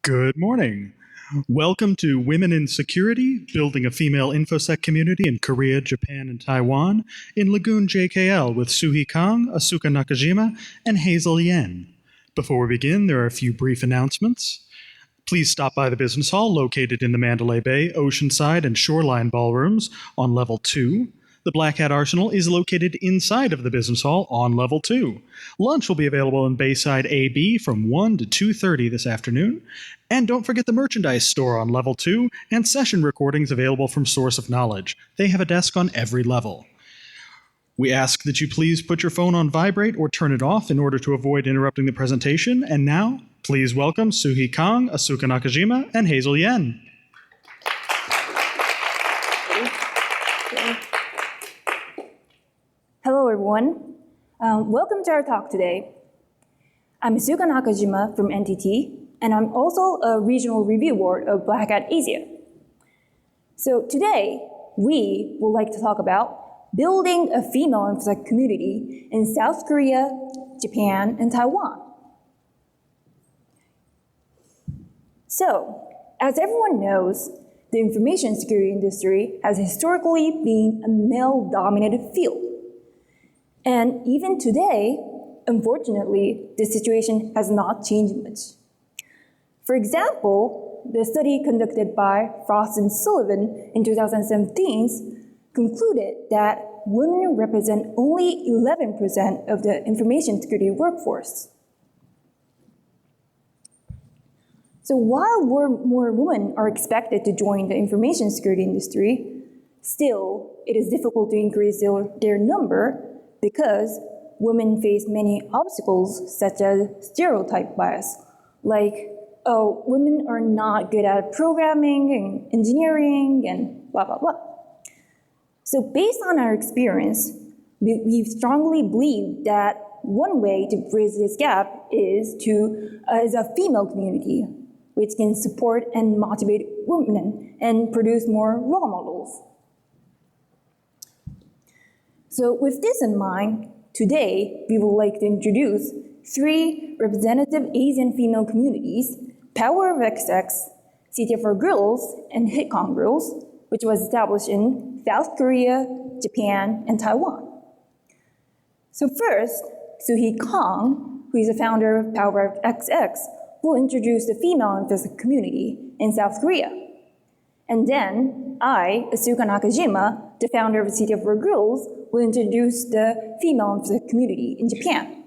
Good morning. Welcome to Women in Security, Building a Female InfoSec Community in Korea, Japan, and Taiwan in Lagoon JKL with Suhee Kang, Asuka Nakajima, and Hazel Yen. Before we begin, there are a few brief announcements. Please stop by the business hall located in the Mandalay Bay, Oceanside, and Shoreline ballrooms on level 2. The Black Hat Arsenal is located inside of the business hall on level 2. Lunch will be available in Bayside AB from 1 to 2:30 this afternoon. And don't forget the merchandise store on level 2 and session recordings available from Source of Knowledge. They have a desk on every level. We ask that you please put your phone on vibrate or turn it off in order to avoid interrupting the presentation. And now, please welcome Suhee Kang, Asuka Nakajima, and Hazel Yen. Hello, everyone. Welcome to our talk today. I'm Asuka Nakajima from NTT, and I'm also a regional review board of Black Hat Asia. So today, we would like to talk about building a female InfoSec community in South Korea, Japan, and Taiwan. So, as everyone knows, the information security industry has historically been a male-dominated field. And even today, unfortunately, the situation has not changed much. For example, the study conducted by Frost and Sullivan in 2017 concluded that women represent only 11% of the information security workforce. So while more women are expected to join the information security industry, still it is difficult to increase their number because women face many obstacles such as stereotype bias, like, oh, women are not good at programming and engineering and blah, blah, blah. So based on our experience, we strongly believe that one way to bridge this gap is a female community, which can support and motivate women and produce more role models. So with this in mind, today we would like to introduce 3 representative Asian female communities: Power of XX, CTF Girls, and HITCON Girls, which was established in South Korea, Japan, and Taiwan. So first, Suhee Kang, who is the founder of Power of XX, will introduce the female InfoSec community in South Korea. And then I, Asuka Nakajima, the founder of CTF Girls, will introduce the female InfoSec community in Japan.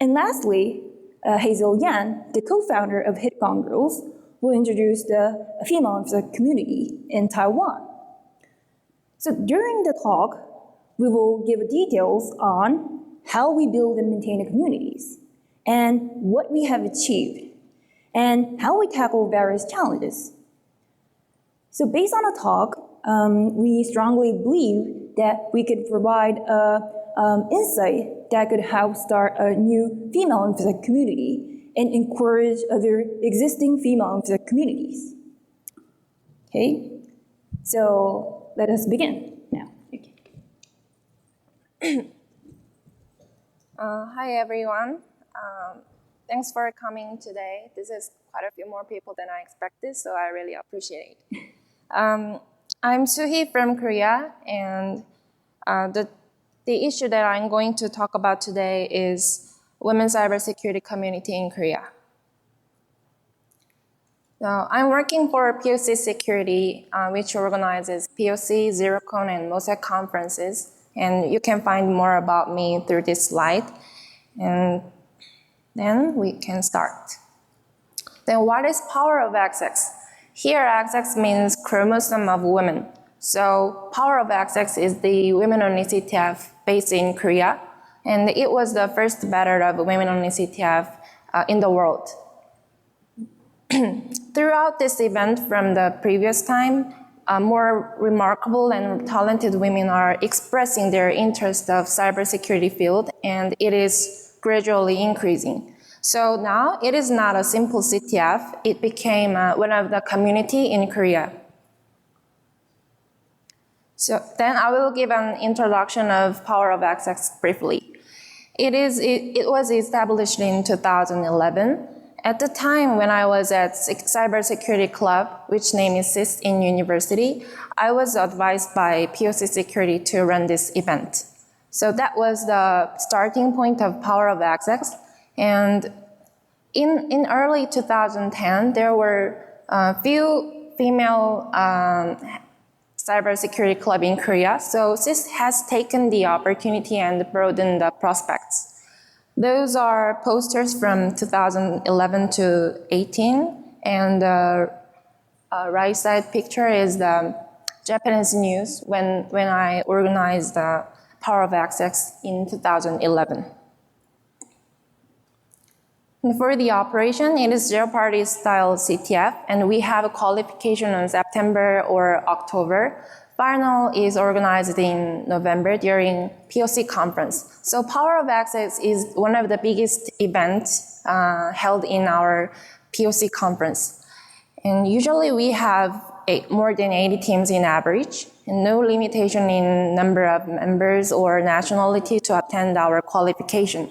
And lastly, Hazel Yen, the co-founder of HITCON Girls, will introduce the female InfoSec community in Taiwan. So during the talk, we will give details on how we build and maintain the communities, and what we have achieved, and how we tackle various challenges. So based on the talk, we strongly believe that we could provide insight that could help start a new female InfoSec community and encourage other existing female InfoSec communities. Okay, so let us begin now. Okay. Hi everyone. Thanks for coming today. This is quite a few more people than I expected, so I really appreciate it. I'm Suhee from Korea, and the issue that I'm going to talk about today is women's cybersecurity community in Korea. Now, I'm working for POC Security, which organizes POC, ZeroCon, and MOSEC conferences, and you can find more about me through this slide, and then we can start. Then what is Power of XX? Here, XX means chromosome of women. So Power of XX is the women-only CTF based in Korea, and it was the first battle of women-only CTF in the world. Throughout this event from the previous time, more remarkable and talented women are expressing their interest of cybersecurity field, and it is gradually increasing. So now it is not a simple CTF, it became one of the community in Korea. So then I will give an introduction of Power of XX briefly. It was established in 2011, At the time when I was at Cybersecurity Club, which name is CIS in university, I was advised by POC Security to run this event. So that was the starting point of Power of Access. And in early 2010, there were a few female cybersecurity club in Korea. So CIS has taken the opportunity and broadened the prospects. Those are posters from 2011 to 18, and the right side picture is the Japanese news when I organized the Power of Access in 2011. And for the operation, it is zero-party style CTF, and we have a qualification in September or October. Final is organized in November during POC conference. So Power of Access is one of the biggest events held in our POC conference. And usually we have more than 80 teams in average, and no limitation in number of members or nationality to attend our qualification.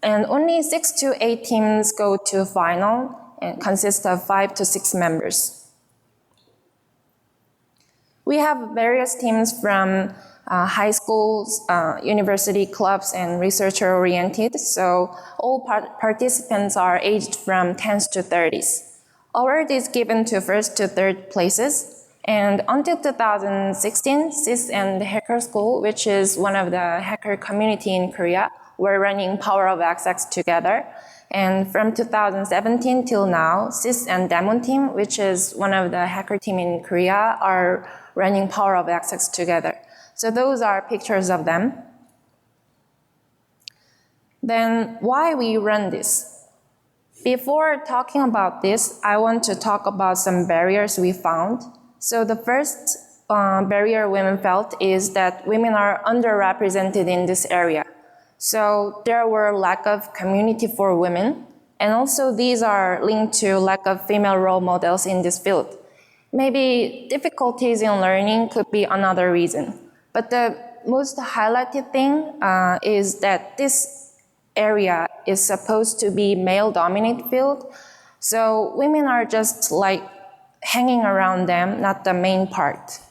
And only 6 to 8 teams go to final and consist of 5 to 6 members. We have various teams from high schools, university clubs, and researcher-oriented, so all participants are aged from 10s to 30s. Award is given to first to third places, and until 2016, CIS and Hacker School, which is one of the hacker community in Korea, were running Power of Access together. And from 2017 till now, CIS and Demon Team, which is one of the hacker team in Korea, are running Power of Access together. So those are pictures of them. Then why we run this? Before talking about this, I want to talk about some barriers we found. So the first barrier women felt is that women are underrepresented in this area. So there were lack of community for women, and also these are linked to lack of female role models in this field. Maybe difficulties in learning could be another reason. But the most highlighted thing is that this area is supposed to be male-dominated field, so women are just like hanging around them, not the main part.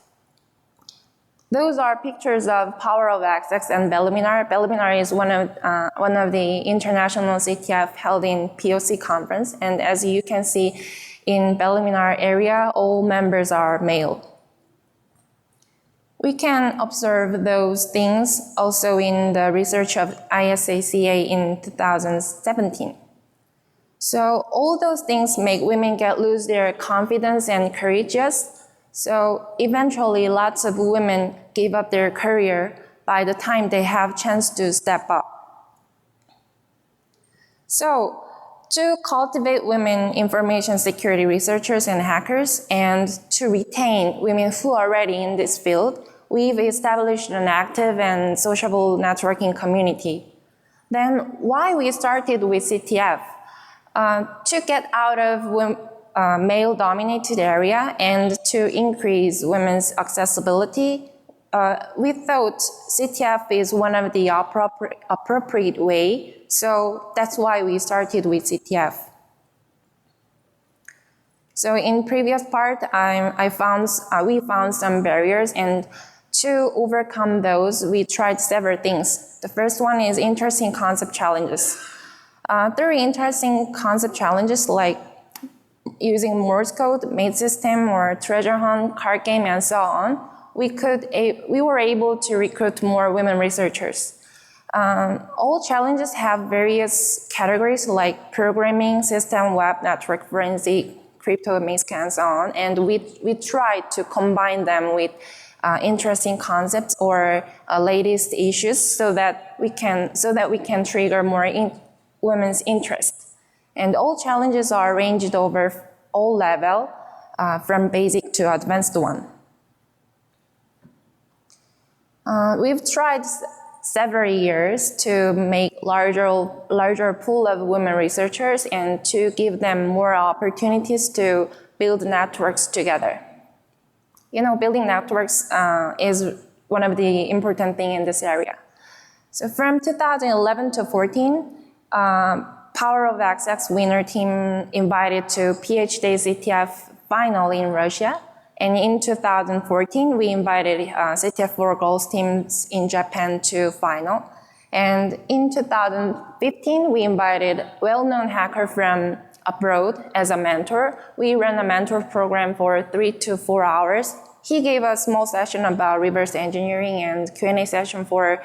Those are pictures of Power of Access and Belluminar. Belluminar is one of the international CTF held in POC conference, and as you can see, in Belluminar area, all members are male. We can observe those things also in the research of ISACA in 2017. So all those things make women lose their confidence and courageous. So eventually, lots of women give up their career by the time they have chance to step up. So to cultivate women information security researchers and hackers, and to retain women who are already in this field, we've established an active and sociable networking community. Then why we started with CTF? To get out of male-dominated area and to increase women's accessibility, we thought CTF is one of the appropriate way, so that's why we started with CTF. So in previous part, we found some barriers, and to overcome those, we tried several things. The first one is interesting concept challenges. Through interesting concept challenges like using Morse code, maid system, or treasure hunt, card game, and so on, we were able to recruit more women researchers. All challenges have various categories like programming, system, web, network, forensic, crypto, MISC, and so on, and we tried to combine them with interesting concepts or latest issues so that we can trigger more women's interest. And all challenges are ranged over all level, from basic to advanced one. We've tried several years to make larger pool of women researchers and to give them more opportunities to build networks together. You know, building networks is one of the important things in this area. So from 2011 to 14, Power of XX winner team invited to PhD CTF final in Russia. And in 2014, we invited CTF Girls teams in Japan to final. And in 2015, we invited well-known hacker from abroad as a mentor. We ran a mentor program for 3 to 4 hours. He gave a small session about reverse engineering and Q&A session for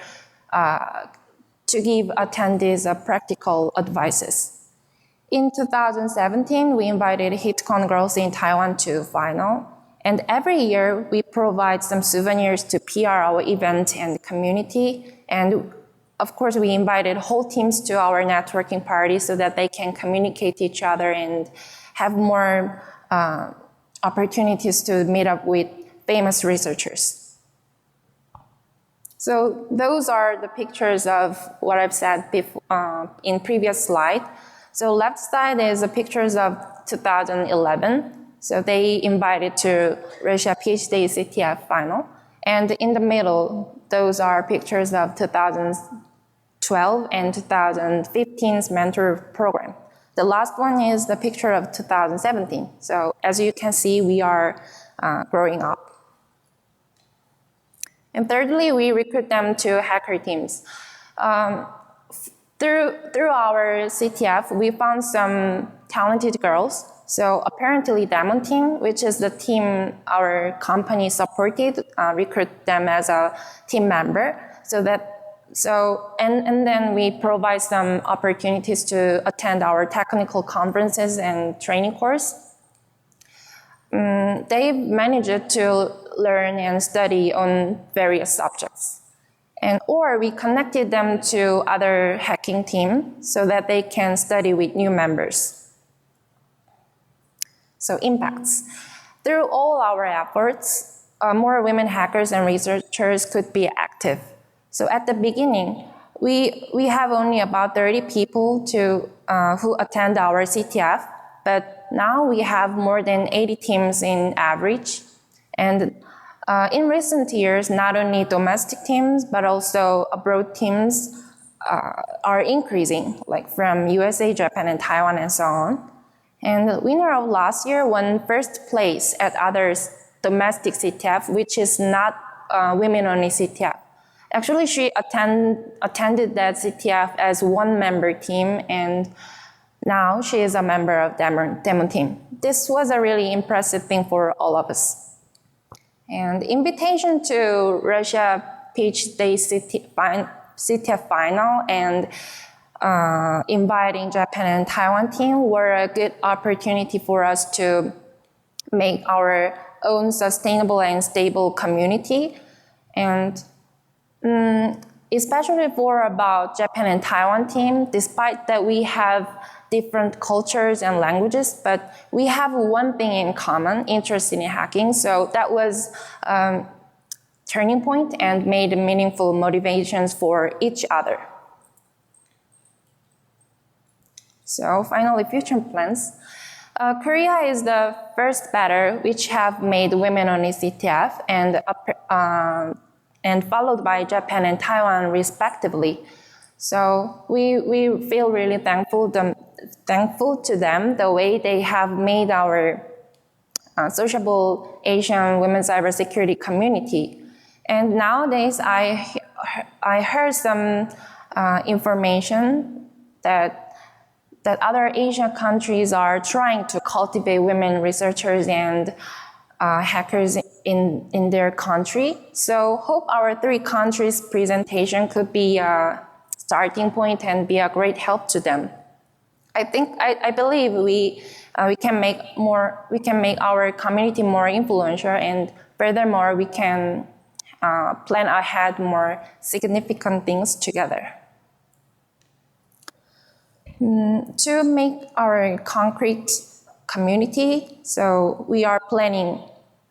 to give attendees practical advices. In 2017, we invited HITCON Girls in Taiwan to final. And every year, we provide some souvenirs to PR our event and community. And of course, we invited whole teams to our networking party so that they can communicate each other and have more opportunities to meet up with famous researchers. So those are the pictures of what I've said before, in previous slide. So left side is the pictures of 2011. So they invited to Russia PhD CTF final. And in the middle, those are pictures of 2012 and 2015's mentor program. The last one is the picture of 2017. So as you can see, we are growing up. And thirdly, we recruit them to hacker teams. Through our CTF, we found some talented girls. So apparently Demon team, which is the team our company supported, recruit them as a team member. And then we provide some opportunities to attend our technical conferences and training course. They managed to learn and study on various subjects. Or we connected them to other hacking team so that they can study with new members. So impacts. Through all our efforts, more women hackers and researchers could be active. So at the beginning, we have only about 30 people who attend our CTF, but now we have more than 80 teams in average. And in recent years, not only domestic teams, but also abroad teams are increasing, like from USA, Japan, and Taiwan, and so on. And the winner of last year won first place at others domestic CTF, which is not women-only CTF. Actually, she attended that CTF as one member team, and now she is a member of Demo team. This was a really impressive thing for all of us. And invitation to Russia PhD CTF final and inviting Japan and Taiwan team were a good opportunity for us to make our own sustainable and stable community. And especially for about Japan and Taiwan team, despite that we have different cultures and languages, but we have one thing in common, interest in hacking. So that was turning point and made meaningful motivations for each other. So finally, future plans. Korea is the first battle which have made women-only CTF and followed by Japan and Taiwan respectively. So we feel really thankful to them the way they have made our sociable Asian women's cybersecurity community. And nowadays, I heard some information that other Asian countries are trying to cultivate women researchers and hackers in their country. So hope our 3 countries' presentation could be a starting point and be a great help to them. I believe we can make our community more influential, and furthermore we can plan ahead more significant things together. To make our concrete community, so we are planning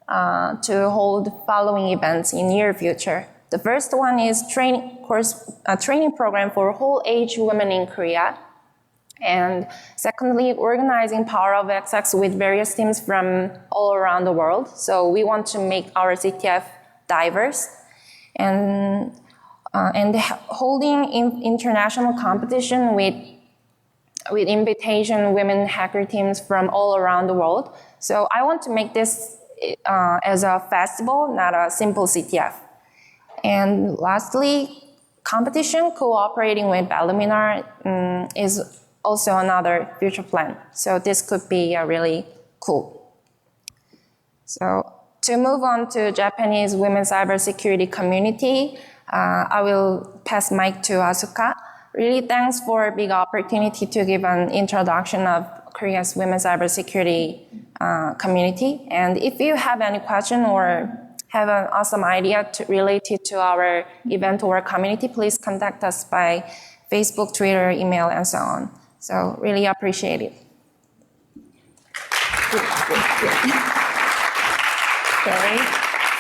to hold following events in near future. The first one is a training program for whole age women in Korea. And secondly, organizing Power of XX with various teams from all around the world. So we want to make our CTF diverse. And holding international competition with with invitation women hacker teams from all around the world. So I want to make this as a festival, not a simple CTF. And lastly, competition cooperating with Aluminar is also another future plan. So this could be really cool. So to move on to Japanese women's cybersecurity community, I will pass mic to Asuka. Really thanks for a big opportunity to give an introduction of Korea's women's cybersecurity community. And if you have any question or have an awesome idea related to our event or community, please contact us by Facebook, Twitter, email, and so on. So really appreciate it. Okay,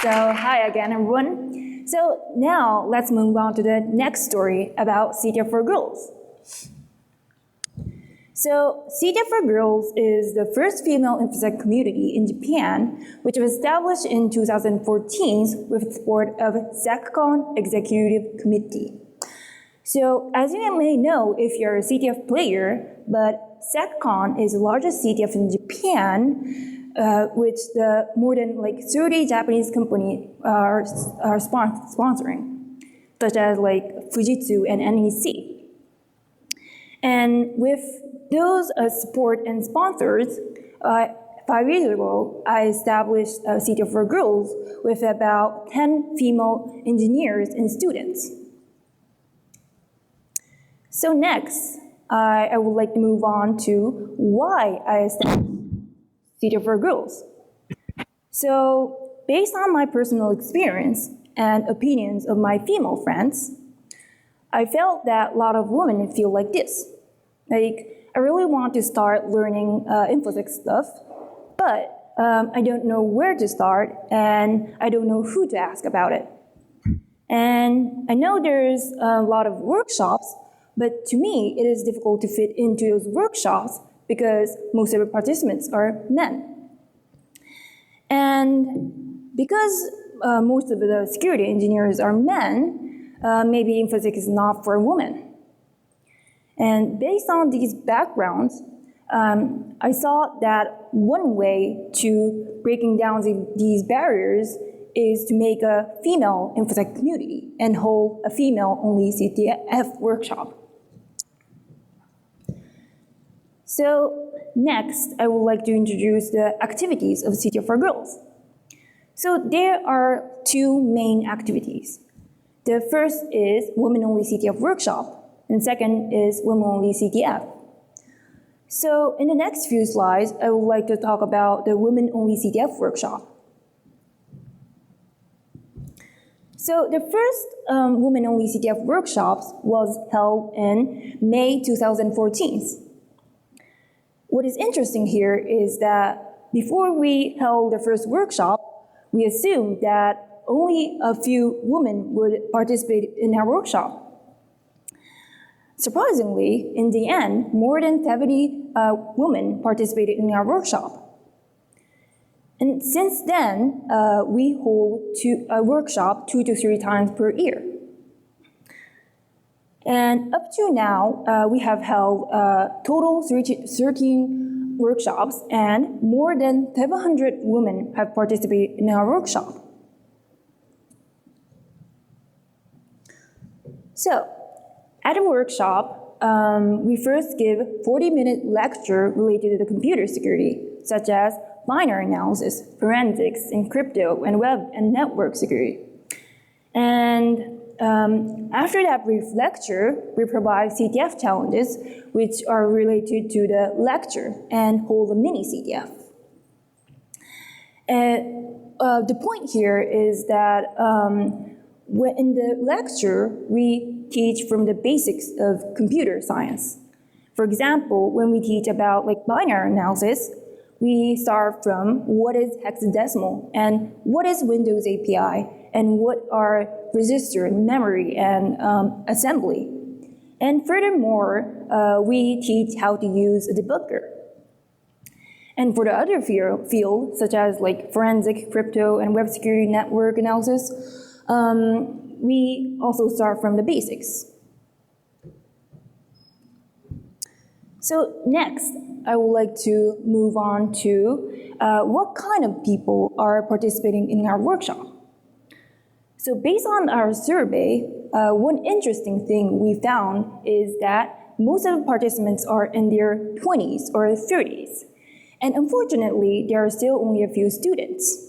so hi again, everyone. So now let's move on to the next story about CTF for Girls. So CTF for Girls is the first female InfoSec community in Japan, which was established in 2014 with the support of HITCON Executive Committee. So as you may know if you're a CTF player, but HITCON is the largest CTF in Japan, which the more than 30 Japanese companies are sponsoring, such as Fujitsu and NEC. And with those support and sponsors, 5 years ago, I established CTF for Girls with about 10 female engineers and students. So next, I would like to move on to why I established CTF for Girls. So based on my personal experience and opinions of my female friends, I felt that a lot of women feel like this. I really want to start learning InfoSec stuff, but I don't know where to start and I don't know who to ask about it. And I know there's a lot of workshops, but to me, it is difficult to fit into those workshops because most of the participants are men. And because most of the security engineers are men, maybe InfoSec is not for women. And based on these backgrounds, I saw that one way to breaking down these barriers is to make a female InfoSec community and hold a female-only CTF workshop. So next, I would like to introduce the activities of CTF for Girls. So there are two main activities. The first is Women-Only CTF Workshop, and second is Women-Only CTF. So in the next few slides, I would like to talk about the Women-Only CTF Workshop. So the first Women-Only CTF Workshops was held in May 2014. What is interesting here is that before we held the first workshop, we assumed that only a few women would participate in our workshop. Surprisingly, in the end, more than 70 women participated in our workshop. And since then, we hold a workshop 2 to 3 times per year. And up to now, we have held total 13 workshops, and more than 700 women have participated in our workshop. So, at a workshop, we first give 40-minute lecture related to the computer security, such as binary analysis, forensics, and crypto, and web and network security. And after that brief lecture, we provide CTF challenges, which are related to the lecture, and hold a mini CTF. The point here is that in the lecture, we teach from the basics of computer science. For example, when we teach about binary analysis, we start from what is hexadecimal and what is Windows API and what are register and memory and assembly. And furthermore, we teach how to use a debugger. And for the other field, such as forensic, crypto, and web security network analysis, we also start from the basics. So next, I would like to move on to what kind of people are participating in our workshop. So based on our survey, one interesting thing we found is that most of the participants are in their 20s or 30s. And unfortunately, there are still only a few students.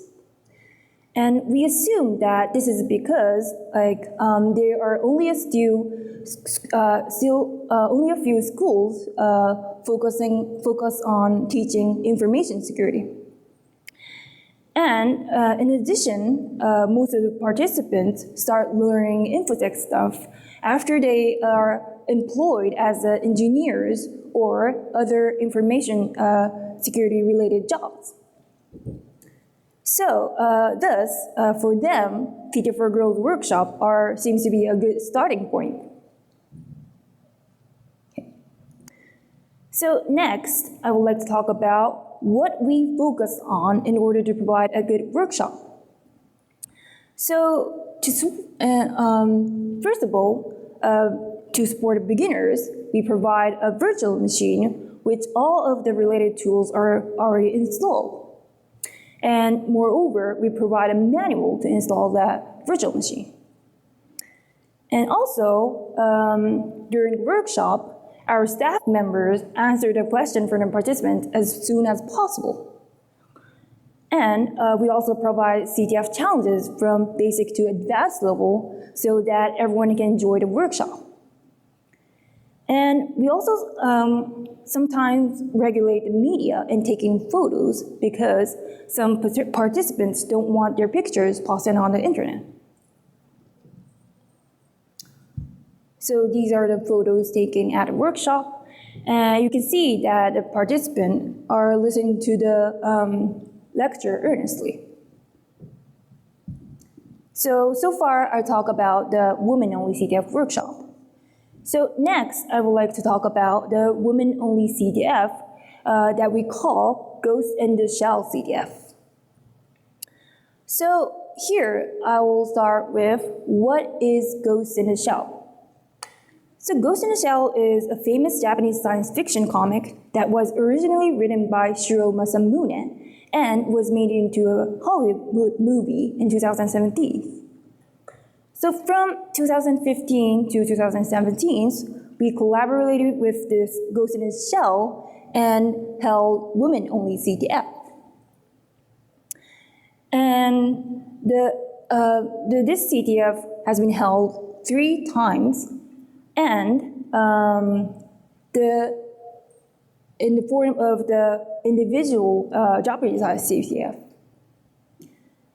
And we assume that this is because there are only a few schools focus on teaching information security. And in addition, most of the participants start learning InfoSec stuff after they are employed as engineers or other information security related jobs. So thus, for them, CTF for Girls workshop seems to be a good starting point. Okay. So next, I would like to talk about what we focus on in order to provide a good workshop. So first of all, to support beginners, we provide a virtual machine which all of the related tools are already installed. And moreover, we provide a manual to install that virtual machine. And also, during the workshop, our staff members answer the question from the participants as soon as possible. And we also provide CTF challenges from basic to advanced level so that everyone can enjoy the workshop. And we also sometimes regulate the media in taking photos because some participants don't want their pictures posted on the internet. So these are the photos taken at a workshop. And you can see that the participants are listening to the lecture earnestly. So far I talk about the women-only CTF workshop. So next, I would like to talk about the women-only CTF that we call Ghost in the Shell CTF. So here, I will start with what is Ghost in the Shell. So Ghost in the Shell is a famous Japanese science fiction comic that was originally written by Shiro Masamune and was made into a Hollywood movie in 2017. So from 2015 to 2017, we collaborated with this Ghost in the Shell and held women-only CTF. And this CTF has been held 3 times, and in the form of the individual jeopardized CTF.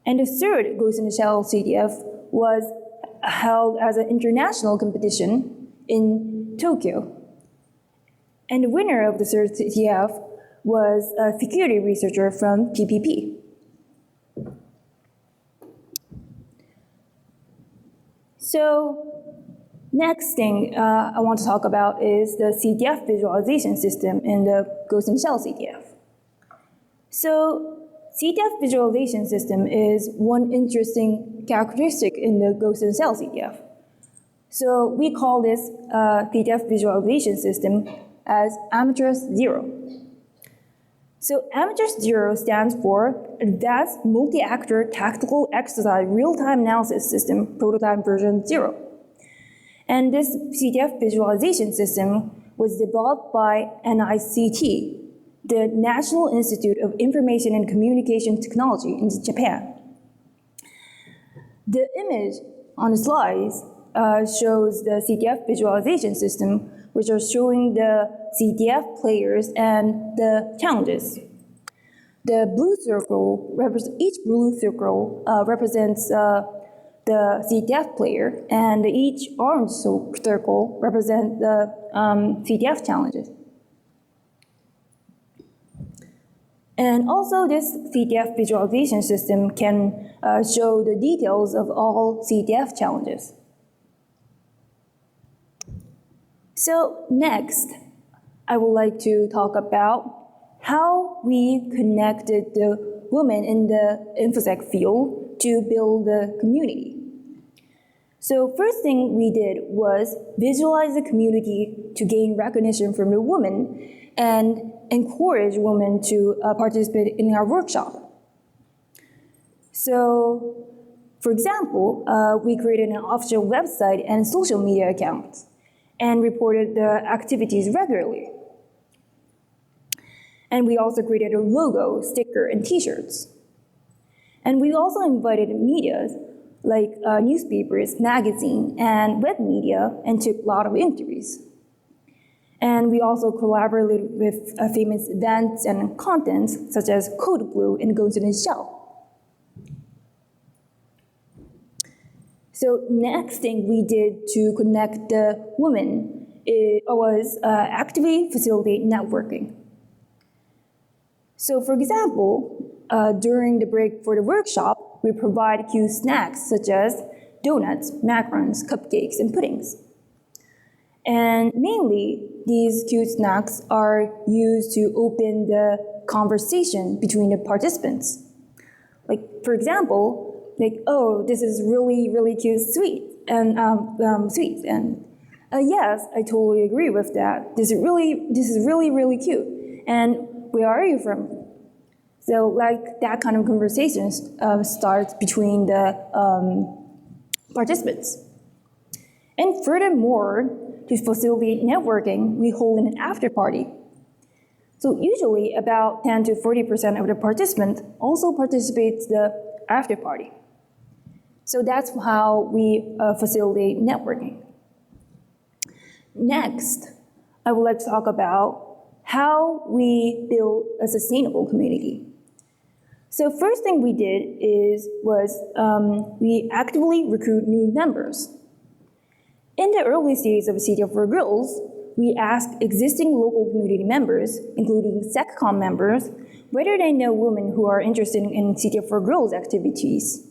And the third Ghost in the Shell CTF was held as an international competition in Tokyo. And the winner of the third CTF was a security researcher from PPP. So next thing I want to talk about is the CTF Visualization System in the Ghost in the Shell CTF. So CTF Visualization System is one interesting characteristic in the Ghost in the Shell CTF. So we call this CTF Visualization System as Amateur's Zero. So Amateur's Zero stands for Advanced Multi-Actor Tactical Exercise Real-Time Analysis System, Prototype version 0. And this CTF Visualization System was developed by NICT, the National Institute of Information and Communication Technology in Japan. The image on the slides shows the CTF visualization system, which are showing the CTF players and the challenges. The blue circle, each blue circle represents the CTF player, and each orange circle represents the CTF challenges. And also this CTF visualization system can show the details of all CTF challenges. So next, I would like to talk about how we connected the women in the InfoSec field to build the community. So first thing we did was visualize the community to gain recognition from the women and encourage women to participate in our workshop. So, for example, we created an official website and social media accounts and reported the activities regularly. And we also created a logo, sticker, and t-shirts. And we also invited media like newspapers, magazine, and web media, and took a lot of interviews. And we also collaborated with famous events and contents such as Code Blue and Ghost in the Shell. So next thing we did to connect the women was actively facilitate networking. So for example, during the break for the workshop, we provide cute snacks such as donuts, macarons, cupcakes, and puddings. And mainly, these cute snacks are used to open the conversation between the participants. Like, for example, like, oh, this is really, really cute, sweet, and sweet, and yes, I totally agree with that. This is really, really cute. And where are you from? So like that kind of conversation starts between the participants. And furthermore, to facilitate networking, we hold an after party. So usually about 10 to 40% of the participants also participates the after party. So that's how we facilitate networking. Next, I would like to talk about how we build a sustainable community. So first thing we did was we actively recruit new members. In the early stages of CTF for Girls, we asked existing local community members, including SecCom members, whether they know women who are interested in CTF for Girls activities.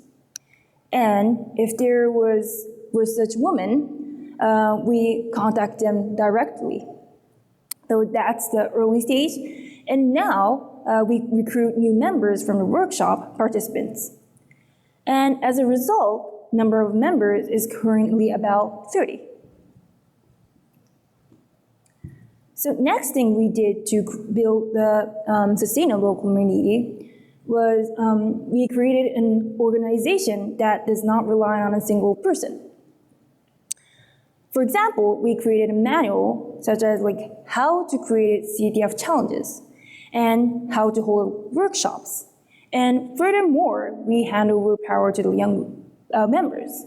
And if there were such women, we contact them directly. So that's the early stage. And now we recruit new members from the workshop participants. And as a result, number of members is currently about 30. So next thing we did to build the sustainable community was we created an organization that does not rely on a single person. For example, we created a manual such as like how to create CTF challenges and how to hold workshops. And furthermore, we hand over power to the young members.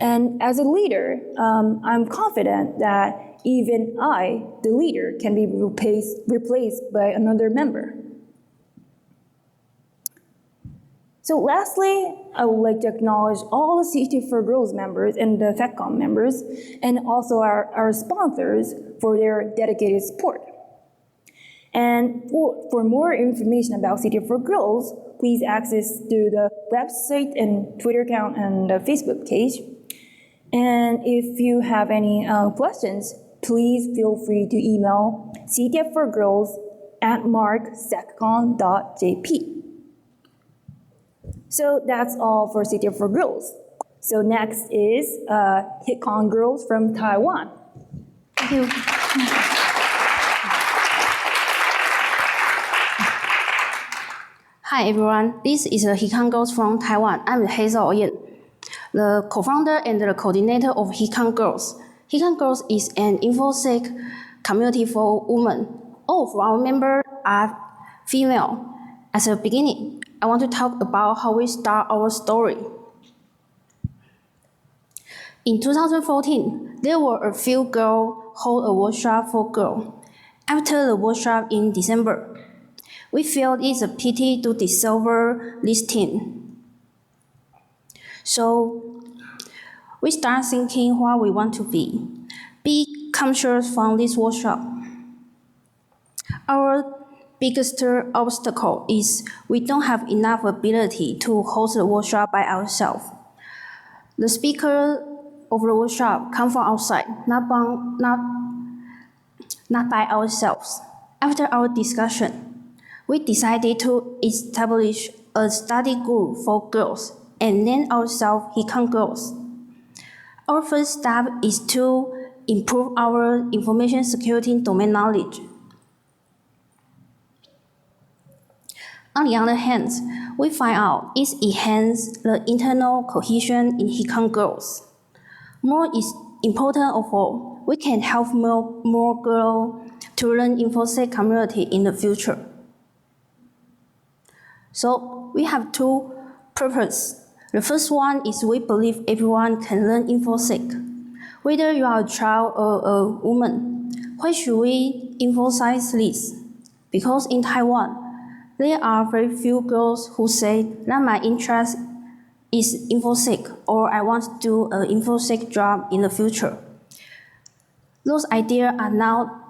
And as a leader, I'm confident that even I, the leader, can be replaced by another member. So lastly, I would like to acknowledge all the CTF for Girls members and the FECCOM members, and also our sponsors for their dedicated support. And for more information about CTF for Girls, please access to the website and Twitter account and the Facebook page. And if you have any questions, please feel free to email ctfforgirls@markseccon.jp. So that's all for CTF for Girls. So next is HITCON Girls from Taiwan. Thank you. Hi everyone, this is HITCON Girls from Taiwan. I'm Hazel, the co-founder and the coordinator of HITCON Girls. HITCON Girls is an InfoSec community for women. All of our members are female. At the beginning, I want to talk about how we start our story. In 2014, there were a few girls hold a workshop for girls. After the workshop in December, we felt it's a pity to dissolve this team. So we start thinking what we want to be. Be conscious from this workshop. Our biggest obstacle is we don't have enough ability to host the workshop by ourselves. The speaker of the workshop come from outside, not by ourselves. After our discussion, we decided to establish a study group for girls and name ourselves HITCON Girls. Our first step is to improve our information security domain knowledge. On the other hand, we find out it enhances the internal cohesion in HITCON girls. More is important of all, we can help more girls to learn InfoSec community in the future. So we have two purposes. The first one is we believe everyone can learn InfoSec. Whether you are a child or a woman, why should we emphasize this? Because in Taiwan, there are very few girls who say that my interest is InfoSec or I want to do an InfoSec job in the future. Those ideas are not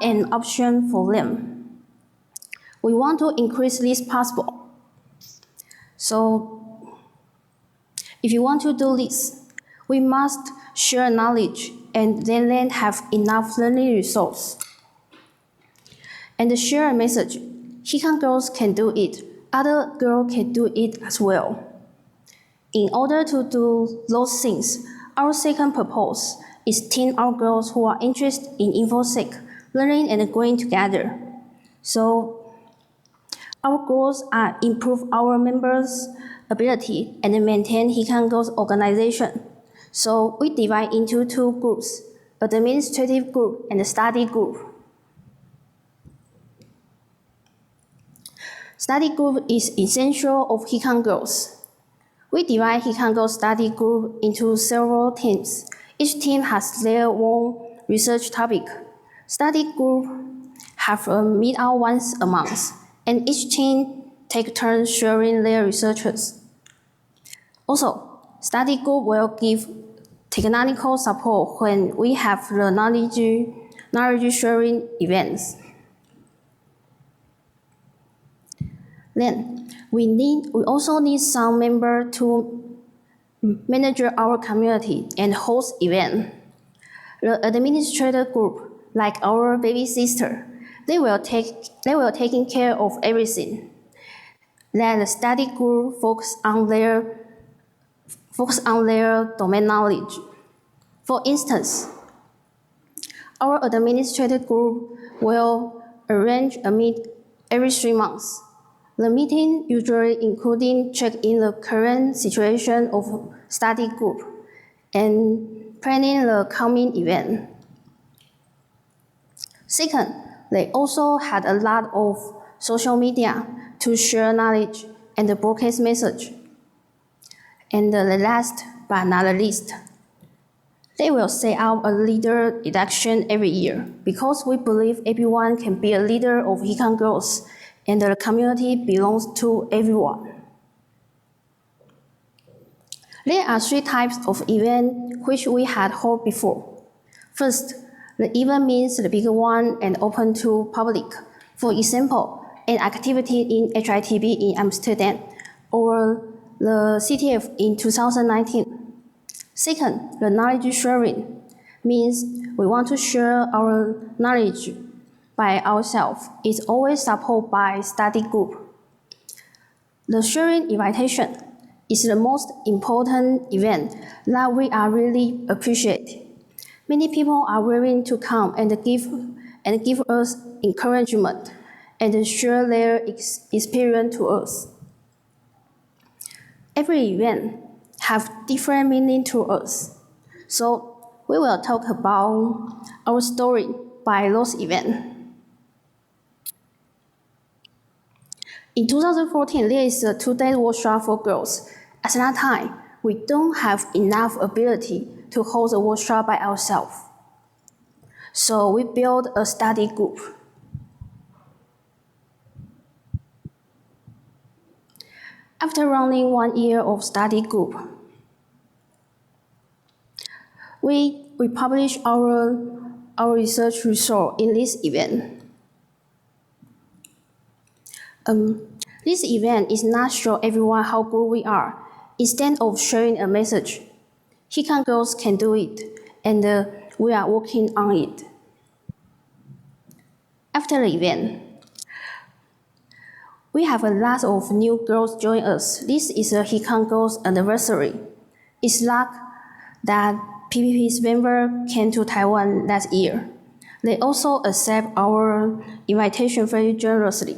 an option for them. We want to increase this possible. So, if you want to do this, we must share knowledge and then have enough learning resources. And share a message. HITCON girls can do it. Other girls can do it as well. In order to do those things, our second purpose is team our girls who are interested in InfoSec, learning and growing together. So, our goals are improve our members' ability and maintain HITCON girls organization. So, we divide into two groups, administrative group and a study group. Study group is essential of HITCON girls. We divide HITCON girls study group into several teams. Each team has their own research topic. Study group have a meet-out once a month, and each team take turns sharing their researches. Also, study group will give technical support when we have the knowledge sharing events. Then, we also need some member to manage our community and host event. The administrator group, like our baby sister, they will taking care of everything. Then the study group focus on their domain knowledge. For instance, our administrator group will arrange a meet every 3 months. The meeting usually including checking the current situation of study group and planning the coming event. Second, they also had a lot of social media to share knowledge and broadcast message. And the last but not the least, they will set out a leader election every year because we believe everyone can be a leader of HITCON girls and the community belongs to everyone. There are 3 types of events which we had heard before. First, the event means the bigger one and open to public. For example, an activity in HITB in Amsterdam or the CTF in 2019. Second, the knowledge sharing means we want to share our knowledge by ourselves. It's always supported by study group. The sharing invitation is the most important event that we are really appreciate. Many people are willing to come and give us encouragement and share their experience to us. Every event have different meaning to us. So we will talk about our story by those events. In 2014, there is a 2-day workshop for girls. At that time, we don't have enough ability to hold a workshop by ourselves. So we built a study group. After running 1 year of study group, we publish our research result in this event. This event is not show everyone how good we are. Instead of sharing a message, HITCON girls can do it, and we are working on it. After the event, we have a lot of new girls join us. This is a HITCON girls anniversary. It's like that PPP's member came to Taiwan last year. They also accept our invitation very generously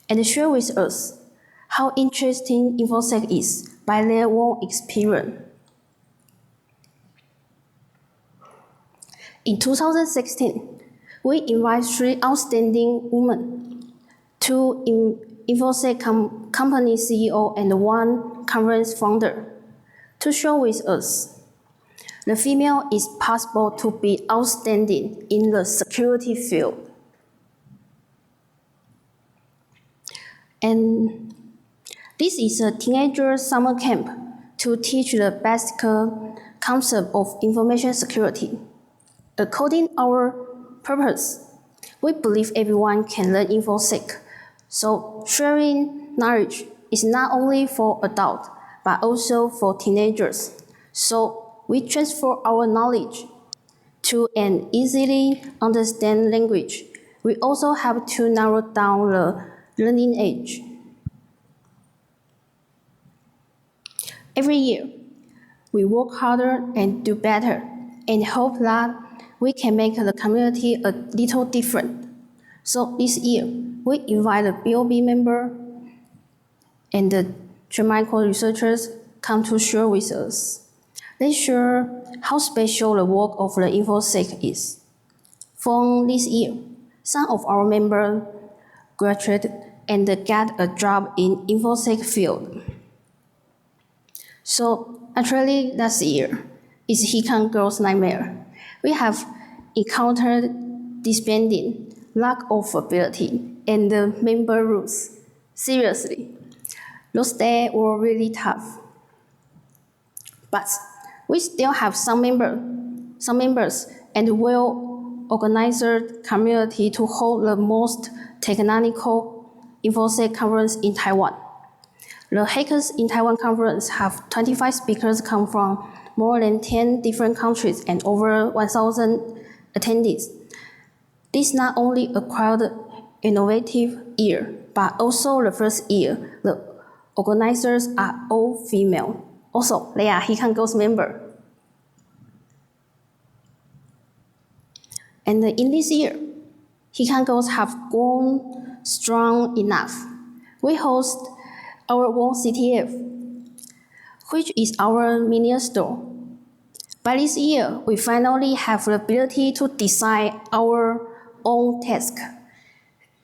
and share with us how interesting InfoSec is by their own experience. In 2016, we invite 3 outstanding women, 2 InfoSec company CEO and 1 conference founder, to share with us. The female is possible to be outstanding in the security field. And this is a teenager summer camp to teach the basic concept of information security. According to our purpose, we believe everyone can learn InfoSec. So sharing knowledge is not only for adults, but also for teenagers. So we transfer our knowledge to an easily understand language. We also have to narrow down the learning age. Every year, we work harder and do better, and hope that we can make the community a little different. So this year, we invite the BOB member and the Jamaican researchers come to share with us. They share how special the work of the InfoSec is. For this year, some of our members graduated and get a job in InfoSec field. So actually, last year is HITCON Girls' nightmare. We have encountered disbanding, lack of ability, and the member rules. Seriously, those days were really tough. But we still have some members and well-organized community to hold the most technical InfoSec conference in Taiwan. The Hackers in Taiwan conference have 25 speakers come from more than 10 different countries and over 1,000 attendees. This not only acquired innovative year, but also the first year the organizers are all female. Also, they are HITCON Girls member. And in this year, HITCON Girls have grown strong enough. We host our own CTF, which is our mini store. By this year, we finally have the ability to design our own task.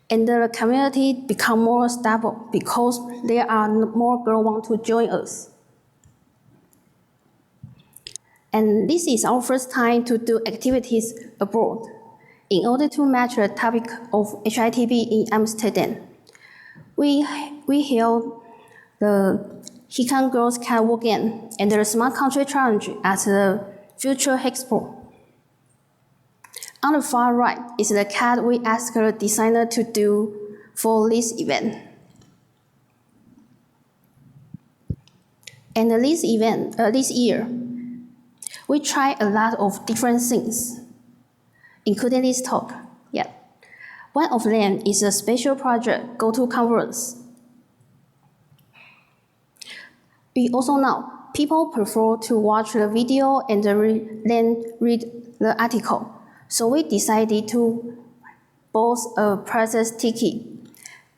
And the community become more stable because there are more girls want to join us. And this is our first time to do activities abroad. In order to match the topic of HITB in Amsterdam, we held the HITCON Girls Catwalk Game and the Smart Country Challenge at the Future Expo. On the far right is the cat we asked the designer to do for this event. And this year, we tried a lot of different things, including this talk. Yeah. One of them is a special project, Go to Conference. We also know people prefer to watch the video and then read the article. So we decided to both a process ticket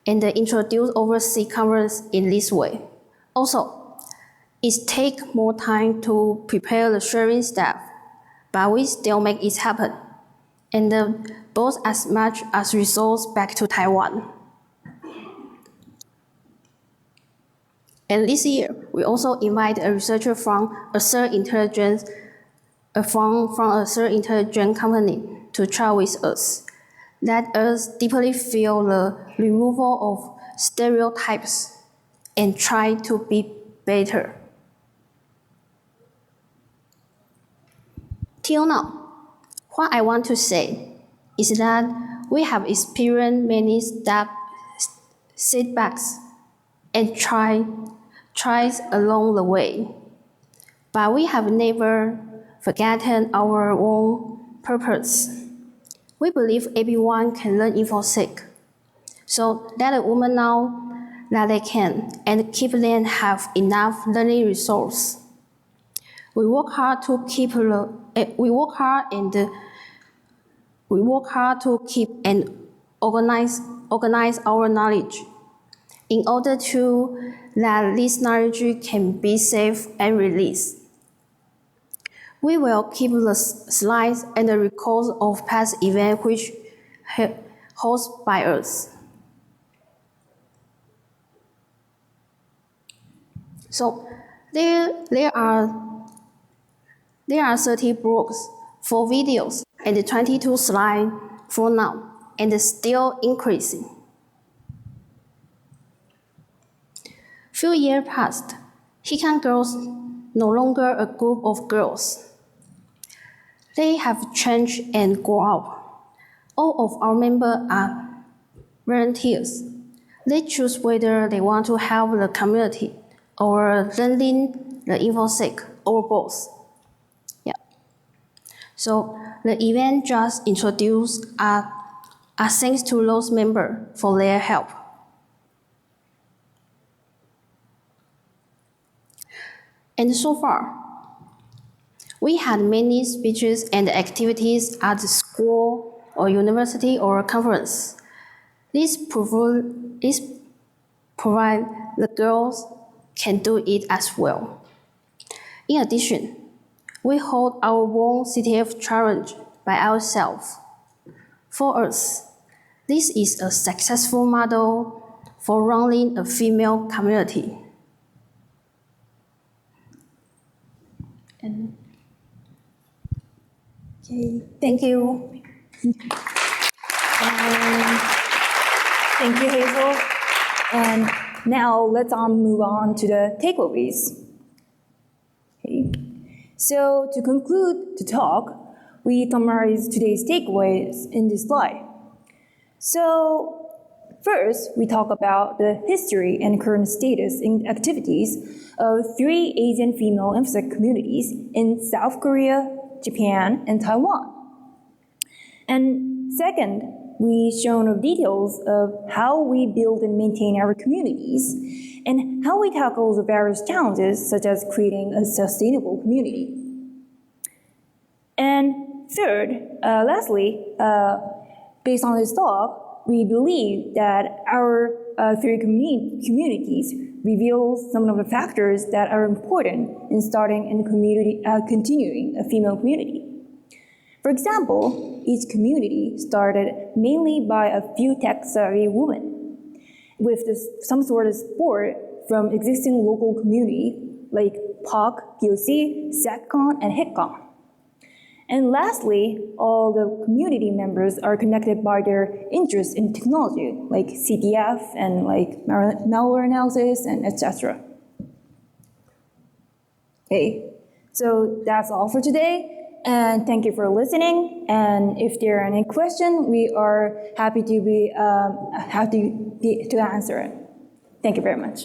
and introduce overseas conference in this way. Also, it takes more time to prepare the sharing staff, but we still make it happen, and both as much as resource back to Taiwan. And this year, we also invite a researcher from a third intelligence company to try with us. Let us deeply feel the removal of stereotypes and try to be better. Till now, what I want to say is that we have experienced many setbacks and tries along the way, but we have never forgotten our own purpose. We believe everyone can learn InfoSec, so let a woman know that they can and keep them have enough learning resource. We work hard to keep and organize our knowledge in order to that this knowledge can be saved and released. We will keep the slides and the records of past events which hosted by us. So there are 30 blogs for videos and 22 slides for now, and still increasing. Few years passed, HITCON Girls no longer a group of girls. They have changed and grown up. All of our members are volunteers. They choose whether they want to help the community or learning the InfoSec or both. Yeah. So the event just introduced are thanks to those members for their help. And so far, we had many speeches and activities at the school or university or conference. This provide the girls can do it as well. In addition, we hold our own CTF challenge by ourselves. For us, this is a successful model for running a female community. Okay, thank you. Thank you, Hazel. And now let's move on to the takeaways. Okay. So to conclude the talk, we summarize today's takeaways in this slide. So first, we talk about the history and current status and activities of 3 Asian female InfoSec communities in South Korea, Japan, and Taiwan. And second, we shown details of how we build and maintain our communities and how we tackle the various challenges such as creating a sustainable community. And third, lastly, based on this talk, we believe that our 3 communities reveal some of the factors that are important in starting and continuing a female community. For example, each community started mainly by a few tech-savvy women with some sort of support from existing local community like Poxx, POC, SATCON, and HITCON. And lastly, all the community members are connected by their interest in technology, like CTF and like malware analysis and etc. Okay, so that's all for today. And thank you for listening. And if there are any questions, we are happy to answer it. Thank you very much.